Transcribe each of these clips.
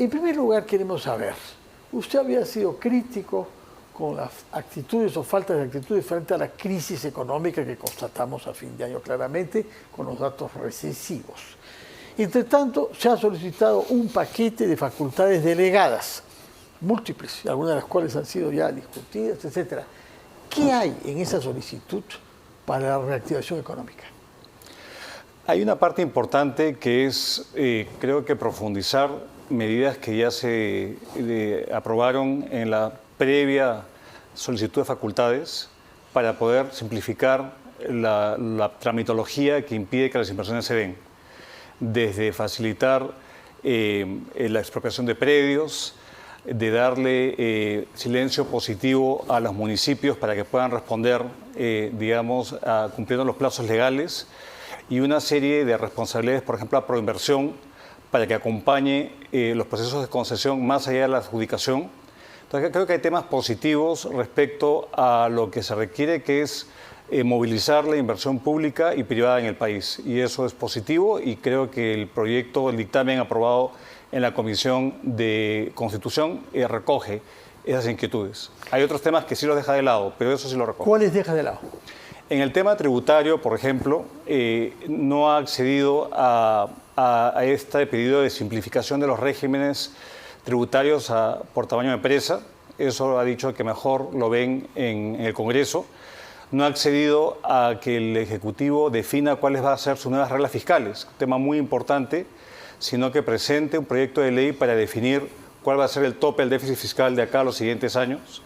En primer lugar, queremos saber, usted había sido crítico con las actitudes o faltas de actitudes frente a la crisis económica que constatamos a fin de año claramente con los datos recesivos. Entre tanto, se ha solicitado un paquete de facultades delegadas, múltiples, algunas de las cuales han sido ya discutidas, etc. ¿Qué hay en esa solicitud para la reactivación económica? Hay una parte importante que es, creo que profundizar medidas que ya se aprobaron en la previa solicitud de facultades para poder simplificar la tramitología que impide que las inversiones se den. Desde facilitar la expropiación de predios, de darle silencio positivo a los municipios para que puedan responder, digamos, cumpliendo los plazos legales, y una serie de responsabilidades, por ejemplo, a Proinversión, para que acompañe los procesos de concesión más allá de la adjudicación. Entonces, creo que hay temas positivos respecto a lo que se requiere, que es movilizar la inversión pública y privada en el país. Y eso es positivo, y creo que el proyecto, el dictamen aprobado en la Comisión de Constitución recoge esas inquietudes. Hay otros temas que sí los deja de lado, pero eso sí lo recoge. ¿Cuáles deja de lado? En el tema tributario, por ejemplo, no ha accedido a este pedido de simplificación de los regímenes tributarios por tamaño de empresa. Eso ha dicho que mejor lo ven en el Congreso. No ha accedido a que el Ejecutivo defina cuáles van a ser sus nuevas reglas fiscales, un tema muy importante, sino que presente un proyecto de ley para definir cuál va a ser el tope del déficit fiscal de acá a los siguientes años.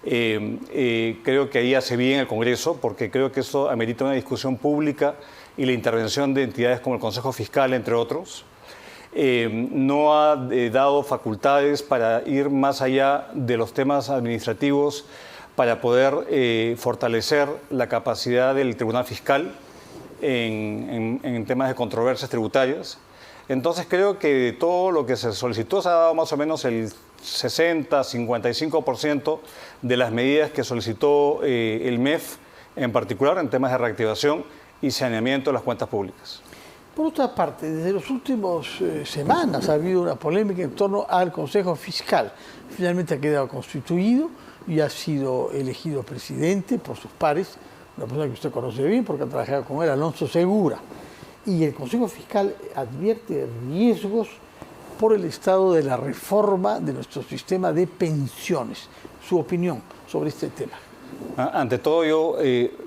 Creo que ahí hace bien el Congreso, porque creo que eso amerita una discusión pública y la intervención de entidades como el Consejo Fiscal, entre otros. No ha dado facultades para ir más allá de los temas administrativos para poder fortalecer la capacidad del Tribunal Fiscal en temas de controversias tributarias. Entonces creo que todo lo que se solicitó se ha dado más o menos el 60-55% de las medidas que solicitó el MEF, en particular en temas de reactivación y saneamiento de las cuentas públicas. Por otra parte, desde las últimas semanas ha habido una polémica en torno al Consejo Fiscal. Finalmente ha quedado constituido y ha sido elegido presidente por sus pares, una persona que usted conoce bien porque ha trabajado con él, Alonso Segura. Y el Consejo Fiscal advierte riesgos por el estado de la reforma de nuestro sistema de pensiones. Su opinión sobre este tema. Ante todo, yo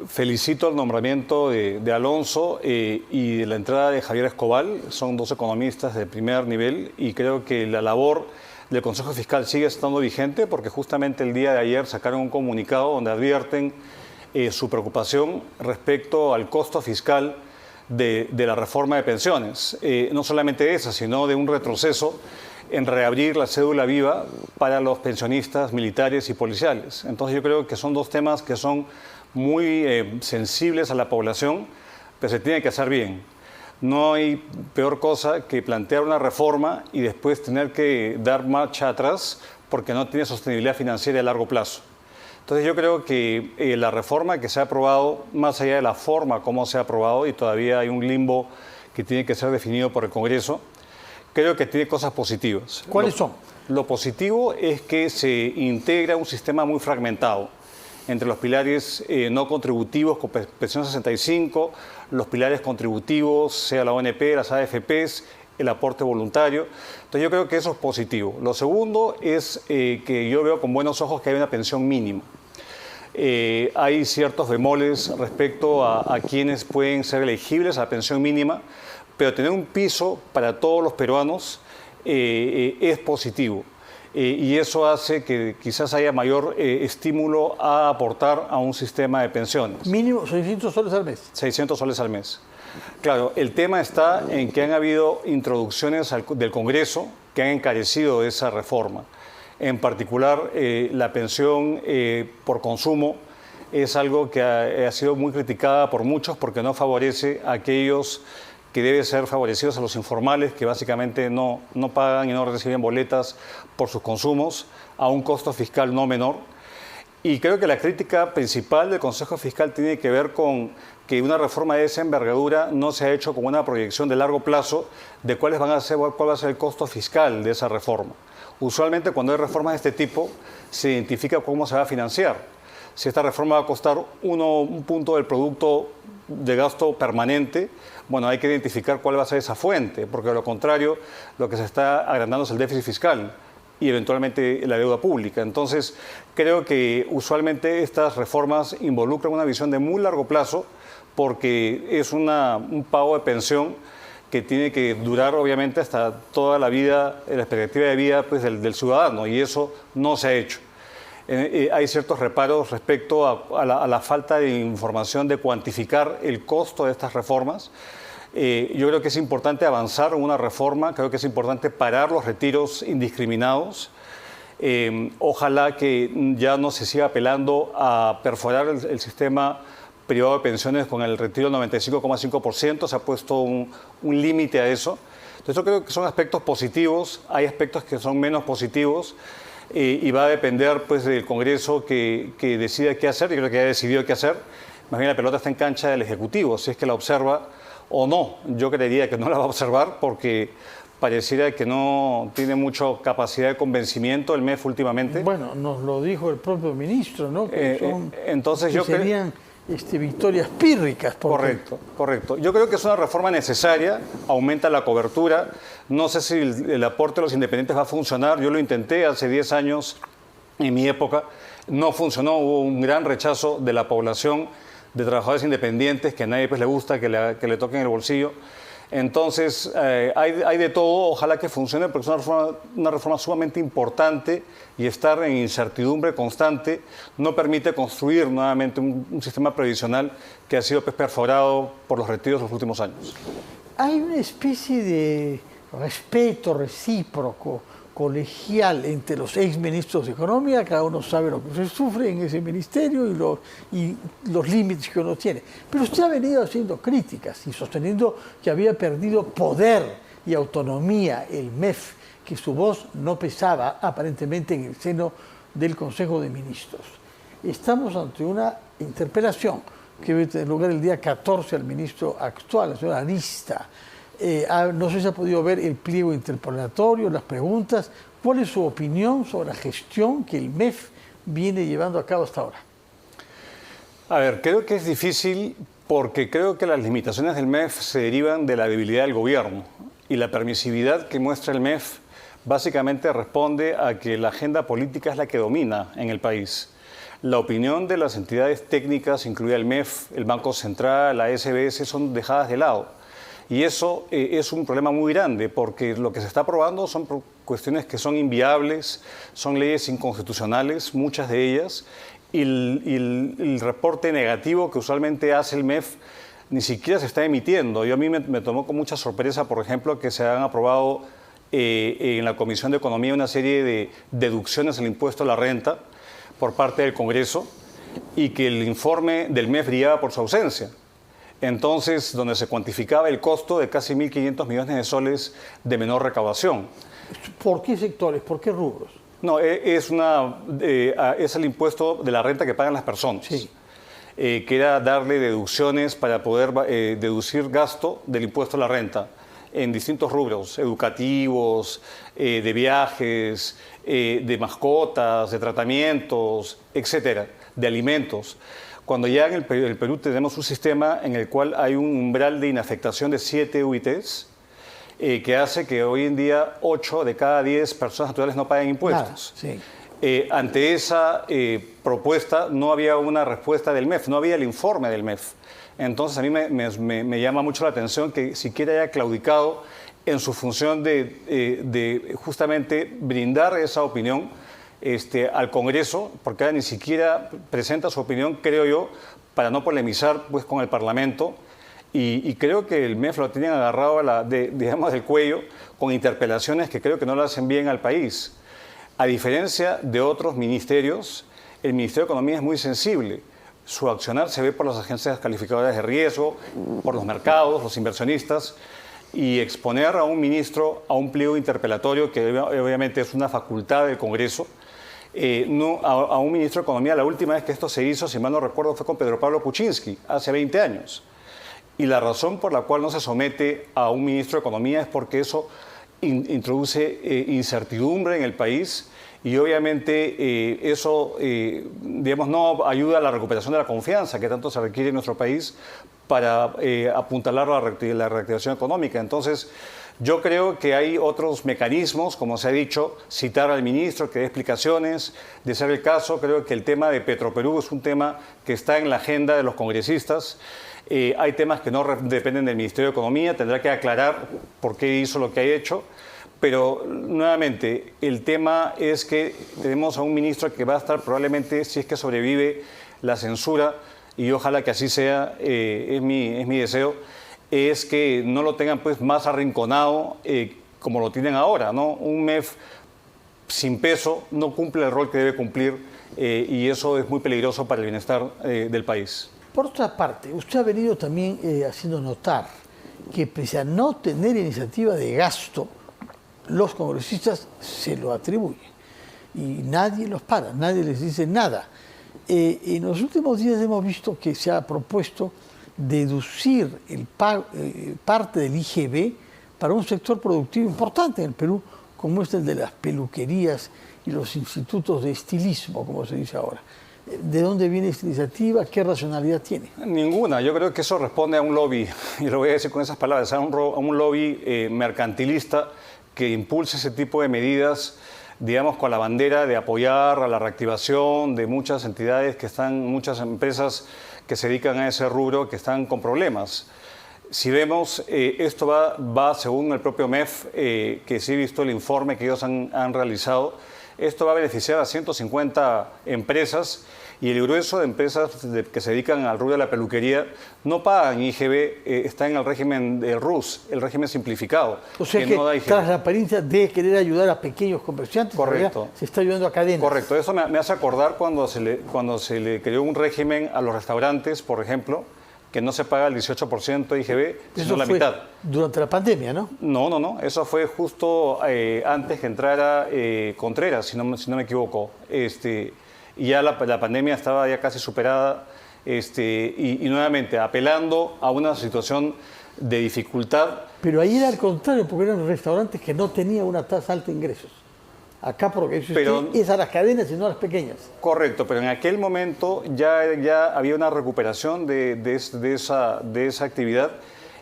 felicito el nombramiento de Alonso y de la entrada de Javier Escobal. Son dos economistas de primer nivel, y creo que la labor del Consejo Fiscal sigue estando vigente, porque justamente el día de ayer sacaron un comunicado donde advierten su preocupación respecto al costo fiscal de la reforma de pensiones. No solamente esa, sino de un retroceso en reabrir la cédula viva para los pensionistas militares y policiales. Entonces yo creo que son dos temas que son muy sensibles a la población, pero se tiene que hacer bien. No hay peor cosa que plantear una reforma y después tener que dar marcha atrás porque no tiene sostenibilidad financiera a largo plazo. Entonces yo creo que la reforma que se ha aprobado, más allá de la forma como se ha aprobado, y todavía hay un limbo que tiene que ser definido por el Congreso, creo que tiene cosas positivas. ¿Cuáles son? Lo positivo es que se integra un sistema muy fragmentado entre los pilares no contributivos con pensión 65, los pilares contributivos, sea la ONP, las AFPs, el aporte voluntario. Entonces yo creo que eso es positivo. Lo segundo es que yo veo con buenos ojos que hay una pensión mínima. Hay ciertos bemoles respecto a quienes pueden ser elegibles a la pensión mínima, pero tener un piso para todos los peruanos es positivo. Y eso hace que quizás haya mayor estímulo a aportar a un sistema de pensiones. Mínimo 600 soles al mes. 600 soles al mes. Claro, el tema está en que han habido introducciones del Congreso que han encarecido esa reforma. En particular, la pensión por consumo es algo que ha sido muy criticada por muchos porque no favorece a aquellos que deben ser favorecidos, a los informales, que básicamente no pagan y no reciben boletas por sus consumos, a un costo fiscal no menor. Y creo que la crítica principal del Consejo Fiscal tiene que ver con que una reforma de esa envergadura no se ha hecho con una proyección de largo plazo de cuál va a ser el costo fiscal de esa reforma. Usualmente cuando hay reformas de este tipo se identifica cómo se va a financiar. Si esta reforma va a costar un punto del producto de gasto permanente, bueno, hay que identificar cuál va a ser esa fuente, porque de lo contrario lo que se está agrandando es el déficit fiscal y eventualmente la deuda pública. Entonces, creo que usualmente estas reformas involucran una visión de muy largo plazo porque es un pago de pensión que tiene que durar obviamente hasta toda la vida, la expectativa de vida pues, del ciudadano, y eso no se ha hecho. Hay ciertos reparos respecto a la falta de información de cuantificar el costo de estas reformas. Yo creo que es importante avanzar en una reforma, creo que es importante parar los retiros indiscriminados. Ojalá que ya no se siga apelando a perforar el sistema privado de pensiones con el retiro del 95,5%, se ha puesto un límite a eso. Entonces yo creo que son aspectos positivos, hay aspectos que son menos positivos y va a depender pues, del Congreso que decida qué hacer. Yo creo que ya ha decidido qué hacer. Más bien la pelota está en cancha del Ejecutivo, si es que la observa o no. Yo creería que no la va a observar porque pareciera que no tiene mucha capacidad de convencimiento el MEF últimamente. Bueno, nos lo dijo el propio ministro, ¿no? Que entonces que yo serían victorias pírricas. Correcto. Yo creo que es una reforma necesaria, aumenta la cobertura. No sé si el aporte de los independientes va a funcionar. Yo lo intenté hace 10 años, en mi época. No funcionó, hubo un gran rechazo de la población de trabajadores independientes, que a nadie pues, le gusta que le toquen el bolsillo. Entonces, hay de todo, ojalá que funcione, porque es una reforma sumamente importante y estar en incertidumbre constante no permite construir nuevamente un sistema previsional que ha sido pues, perforado por los retiros de los últimos años. Hay una especie de respeto recíproco, colegial entre los exministros de Economía, cada uno sabe lo que se sufre en ese ministerio y los límites que uno tiene. Pero usted ha venido haciendo críticas y sosteniendo que había perdido poder y autonomía el MEF, que su voz no pesaba aparentemente en el seno del Consejo de Ministros. Estamos ante una interpelación que debe tener lugar el día 14 al ministro actual, la señora Arista. No sé si ha podido ver el pliego interpelatorio, las preguntas. ¿Cuál es su opinión sobre la gestión que el MEF viene llevando a cabo hasta ahora? A ver, creo que es difícil porque creo que las limitaciones del MEF se derivan de la debilidad del gobierno y la permisividad que muestra el MEF básicamente responde a que la agenda política es la que domina en el país. La opinión de las entidades técnicas, incluida el MEF, el Banco Central, la SBS, son dejadas de lado. Y eso es un problema muy grande porque lo que se está aprobando son cuestiones que son inviables, son leyes inconstitucionales, muchas de ellas, y el reporte negativo que usualmente hace el MEF ni siquiera se está emitiendo. A mí me tomó con mucha sorpresa, por ejemplo, que se han aprobado en la Comisión de Economía una serie de deducciones al impuesto a la renta por parte del Congreso y que el informe del MEF brillaba por su ausencia. Entonces, donde se cuantificaba el costo de casi 1.500 millones de soles de menor recaudación. ¿Por qué sectores? ¿Por qué rubros? No, es el impuesto de la renta que pagan las personas. Sí. Que era darle deducciones para poder deducir gasto del impuesto a la renta en distintos rubros, educativos, de viajes, de mascotas, de tratamientos, etcétera, de alimentos. Cuando ya en el Perú tenemos un sistema en el cual hay un umbral de inafectación de 7 UITs, que hace que hoy en día 8 de cada 10 personas naturales no paguen impuestos. Sí. Ante esa propuesta no había una respuesta del MEF, no había el informe del MEF. Entonces a mí me llama mucho la atención que siquiera haya claudicado en su función de justamente brindar esa opinión al Congreso, porque ni siquiera presenta su opinión, creo yo, para no polemizar pues, con el Parlamento. Y creo que el MEF lo tienen agarrado digamos, del cuello con interpelaciones que creo que no lo hacen bien al país. A diferencia de otros ministerios, el Ministerio de Economía es muy sensible. Su accionar se ve por las agencias calificadoras de riesgo, por los mercados, los inversionistas, y exponer a un ministro a un pliego interpelatorio, que obviamente es una facultad del Congreso, a un ministro de Economía. La última vez que esto se hizo, si mal no recuerdo, fue con Pedro Pablo Kuczynski, hace 20 años. Y la razón por la cual no se somete a un ministro de Economía es porque eso introduce incertidumbre en el país y obviamente eso, digamos, no ayuda a la recuperación de la confianza que tanto se requiere en nuestro país para apuntalar la reactivación económica. Entonces, yo creo que hay otros mecanismos, como se ha dicho, citar al ministro que dé explicaciones. De ser el caso, creo que el tema de Petroperú es un tema que está en la agenda de los congresistas. Hay temas que no dependen del Ministerio de Economía, tendrá que aclarar por qué hizo lo que ha hecho. Pero, nuevamente, el tema es que tenemos a un ministro que va a estar probablemente, si es que sobrevive la censura, y ojalá que así sea, es mi deseo, es que no lo tengan pues más arrinconado como lo tienen ahora, ¿no? Un MEF sin peso no cumple el rol que debe cumplir y eso es muy peligroso para el bienestar del país. Por otra parte, usted ha venido también haciendo notar que pese a no tener iniciativa de gasto, los congresistas se lo atribuyen y nadie los para, nadie les dice nada. En los últimos días hemos visto que se ha propuesto deducir parte del IGB para un sector productivo importante en el Perú, como es el de las peluquerías y los institutos de estilismo, como se dice ahora. ¿De dónde viene esta iniciativa? ¿Qué racionalidad tiene? Ninguna. Yo creo que eso responde a un lobby, y lo voy a decir con esas palabras, a un lobby mercantilista que impulsa ese tipo de medidas, digamos, con la bandera de apoyar a la reactivación de muchas entidades muchas empresas que se dedican a ese rubro, que están con problemas. Si vemos, esto va según el propio MEF, que sí he visto el informe que ellos han realizado, esto va a beneficiar a 150 empresas y el grueso de empresas que se dedican al rubro de la peluquería no pagan IGB, está en el régimen del RUS, el régimen simplificado. O sea que no da IGB. Tras la apariencia de querer ayudar a pequeños comerciantes, correcto, se está ayudando a cadenas. Correcto, eso me hace acordar cuando se le creó un régimen a los restaurantes, por ejemplo, que no se paga el 18% de IGB, sino la mitad. Durante la pandemia, ¿no? No, eso fue justo antes que entrara Contreras, si no me equivoco. Y ya la pandemia estaba ya casi superada y nuevamente apelando a una situación de dificultad. Pero ahí era al contrario, porque eran restaurantes que no tenían una tasa alta de ingresos. Acá, porque es a las cadenas y no a las pequeñas. Correcto, pero en aquel momento ya había una recuperación de esa actividad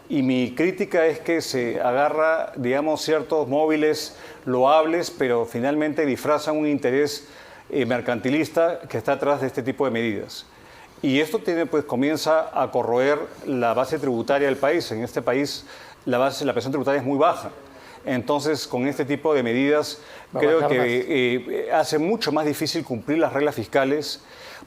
y mi crítica es que se agarra, digamos, ciertos móviles loables, pero finalmente disfrazan un interés mercantilista que está atrás de este tipo de medidas. Y esto comienza a corroer la base tributaria del país. En este país la presión tributaria es muy baja. Entonces, con este tipo de medidas, creo que hace mucho más difícil cumplir las reglas fiscales,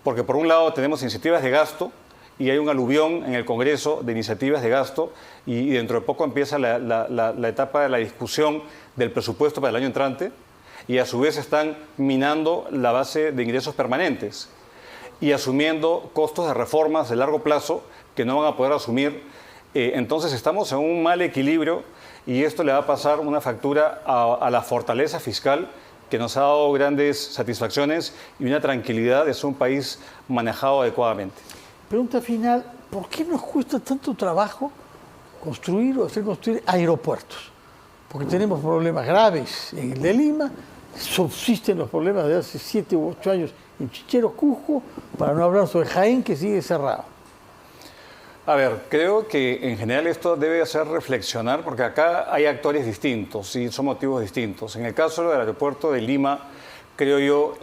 porque por un lado tenemos iniciativas de gasto y hay un aluvión en el Congreso de iniciativas de gasto y dentro de poco empieza la etapa de la discusión del presupuesto para el año entrante y a su vez están minando la base de ingresos permanentes y asumiendo costos de reformas de largo plazo que no van a poder asumir. Entonces estamos en un mal equilibrio y esto le va a pasar una factura a la fortaleza fiscal que nos ha dado grandes satisfacciones y una tranquilidad de ser un país manejado adecuadamente. Pregunta final, ¿por qué nos cuesta tanto trabajo construir o hacer construir aeropuertos? Porque tenemos problemas graves en el de Lima, subsisten los problemas de hace 7 u 8 años en Chichero, Cusco, para no hablar sobre Jaén, que sigue cerrado. A ver, creo que en general esto debe hacer reflexionar, porque acá hay actores distintos y son motivos distintos. En el caso del aeropuerto de Lima, creo yo,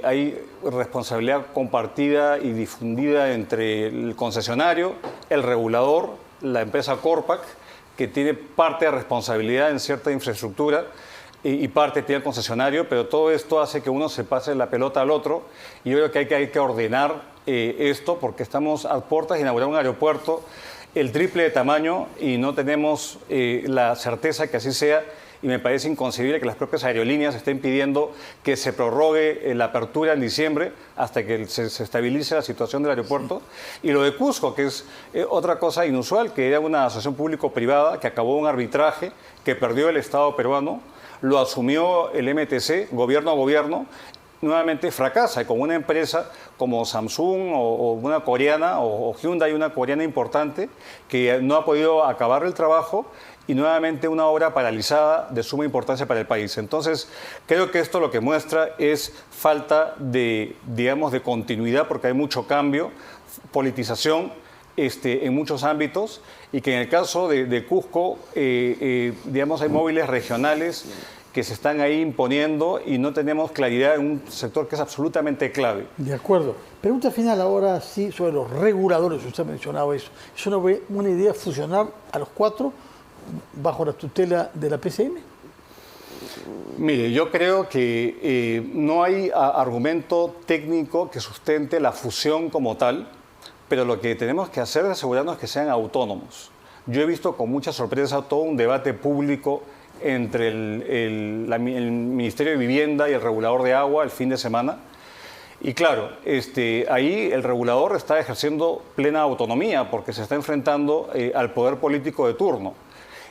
hay responsabilidad compartida y difundida entre el concesionario, el regulador, la empresa Corpac, que tiene parte de responsabilidad en cierta infraestructura y parte tiene el concesionario, pero todo esto hace que uno se pase la pelota al otro y yo creo que hay que ordenar esto porque estamos a puertas de inaugurar un aeropuerto el triple de tamaño y no tenemos la certeza que así sea y me parece inconcebible que las propias aerolíneas estén pidiendo que se prorrogue la apertura en diciembre hasta que se estabilice la situación del aeropuerto. Y lo de Cusco, que es otra cosa inusual, que era una asociación público-privada que acabó un arbitraje que perdió el Estado peruano, lo asumió el MTC, gobierno a gobierno, nuevamente fracasa con una empresa como Samsung o una coreana o Hyundai, una coreana importante que no ha podido acabar el trabajo y nuevamente una obra paralizada de suma importancia para el país. Entonces, creo que esto lo que muestra es falta de, digamos, de continuidad, porque hay mucho cambio, politización en muchos ámbitos, y que en el caso de Cusco, digamos, hay móviles regionales que se están ahí imponiendo y no tenemos claridad en un sector que es absolutamente clave. De acuerdo. Pregunta final ahora sí sobre los reguladores. Usted ha mencionado eso. ¿Es una idea fusionar a los 4 bajo la tutela de la PCM? Mire, yo creo que no hay argumento técnico que sustente la fusión como tal, pero lo que tenemos que hacer es asegurarnos que sean autónomos. Yo he visto con mucha sorpresa todo un debate público entre el Ministerio de Vivienda y el regulador de agua el fin de semana. Y claro, ahí el regulador está ejerciendo plena autonomía porque se está enfrentando al poder político de turno.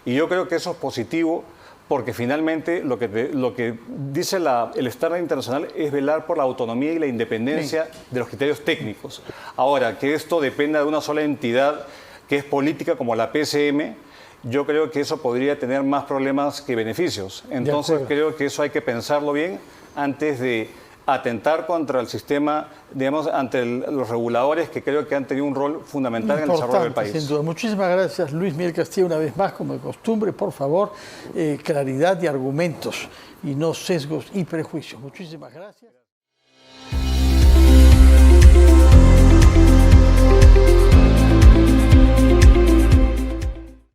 Y yo creo que eso es positivo porque finalmente lo que dice el estándar internacional es velar por la autonomía y la independencia de los criterios técnicos. Ahora, que esto dependa de una sola entidad que es política como la PCM, yo creo que eso podría tener más problemas que beneficios. Entonces creo que eso hay que pensarlo bien antes de atentar contra el sistema, digamos, ante los reguladores que creo que han tenido un rol fundamental en el desarrollo del país. Sin duda. Muchísimas gracias, Luis Miguel Castillo, una vez más, como de costumbre. Por favor, claridad y argumentos y no sesgos y prejuicios. Muchísimas gracias.